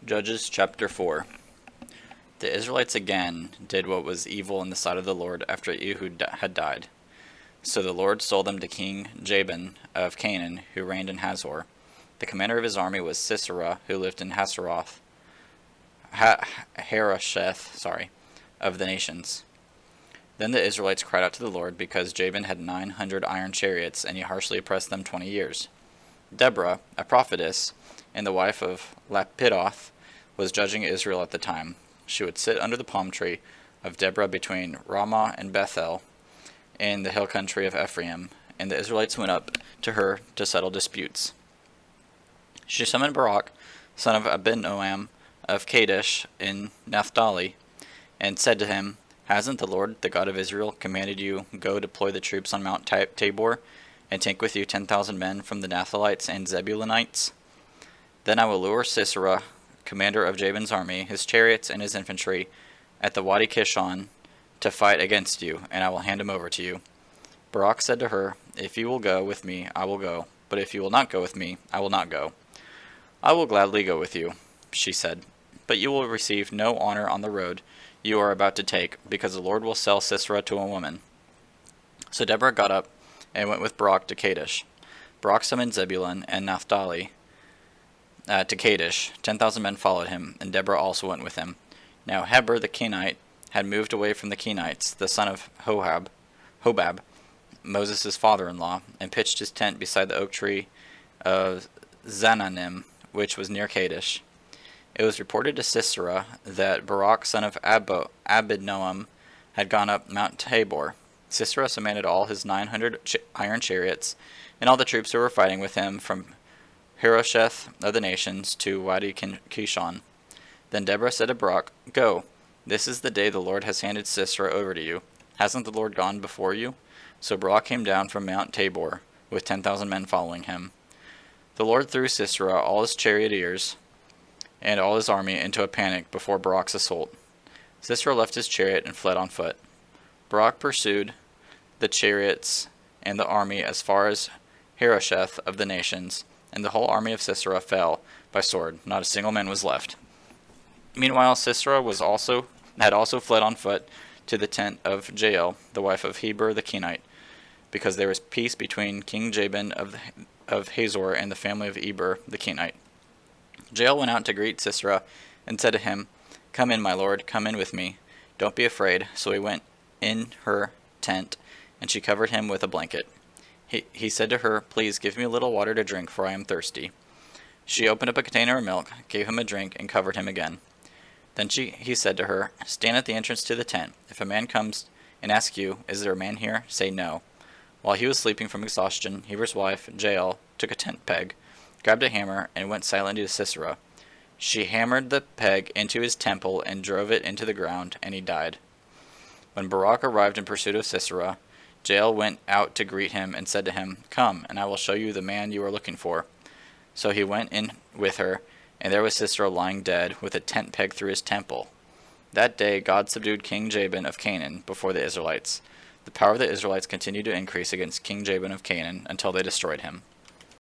Judges chapter 4. The Israelites again did what was evil in the sight of the Lord after Ehud had died. So the Lord sold them to King Jabin of Canaan, who reigned in Hazor. The commander of his army was Sisera, who lived in Harosheth of the nations. Then the Israelites cried out to the Lord, because Jabin had 900 iron chariots, and he harshly oppressed them 20 years. Deborah, a prophetess, and the wife of Lapidoth, was judging Israel at the time. She would sit under the palm tree of Deborah between Ramah and Bethel in the hill country of Ephraim, and the Israelites went up to her to settle disputes. She summoned Barak, son of Abinoam of Kadesh in Naphtali, and said to him, "Hasn't the Lord, the God of Israel, commanded you, go deploy the troops on Mount Tabor, and take with you 10,000 men from the Naphthalites and Zebulunites? Then I will lure Sisera, commander of Jabin's army, his chariots and his infantry, at the Wadi Kishon, to fight against you, and I will hand him over to you." Barak said to her, "If you will go with me, I will go, but if you will not go with me, I will not go." "I will gladly go with you," she said, "but you will receive no honor on the road you are about to take, because the Lord will sell Sisera to a woman." So Deborah got up and went with Barak to Kadesh. Barak summoned Zebulun and Naphtali to Kadesh. 10,000 men followed him, and Deborah also went with him. Now Heber the Kenite had moved away from the Kenites, the son of Hobab, Moses' father-in-law, and pitched his tent beside the oak tree of Zananim, which was near Kadesh. It was reported to Sisera that Barak, son of Abinoam, had gone up Mount Tabor. Sisera summoned all his 900 iron chariots, and all the troops who were fighting with him from Harosheth of the nations to Wadi Kishon. Then Deborah said to Barak, "Go, this is the day the Lord has handed Sisera over to you. Hasn't the Lord gone before you?" So Barak came down from Mount Tabor, with 10,000 men following him. The Lord threw Sisera, all his charioteers, and all his army into a panic before Barak's assault. Sisera left his chariot and fled on foot. Barak pursued the chariots and the army as far as Harosheth of the nations, and the whole army of Sisera fell by sword. Not a single man was left. Meanwhile Sisera had also fled on foot to the tent of Jael, the wife of Heber the Kenite, because there was peace between King Jabin of Hazor and the family of Eber the Kenite. Jael went out to greet Sisera and said to him, "Come in, my lord, come in with me. Don't be afraid." So he went in her tent, and she covered him with a blanket. He said to her, "Please give me a little water to drink, for I am thirsty." She opened up a container of milk, gave him a drink, and covered him again. Then he said to her, "Stand at the entrance to the tent. If a man comes and asks you, 'Is there a man here?' say no." While he was sleeping from exhaustion, Heber's wife, Jael, took a tent peg, grabbed a hammer, and went silently to Sisera. She hammered the peg into his temple and drove it into the ground, and he died. When Barak arrived in pursuit of Sisera, Jael went out to greet him and said to him, "Come, and I will show you the man you are looking for." So he went in with her, and there was Sisera lying dead, with a tent peg through his temple. That day God subdued King Jabin of Canaan before the Israelites. The power of the Israelites continued to increase against King Jabin of Canaan until they destroyed him.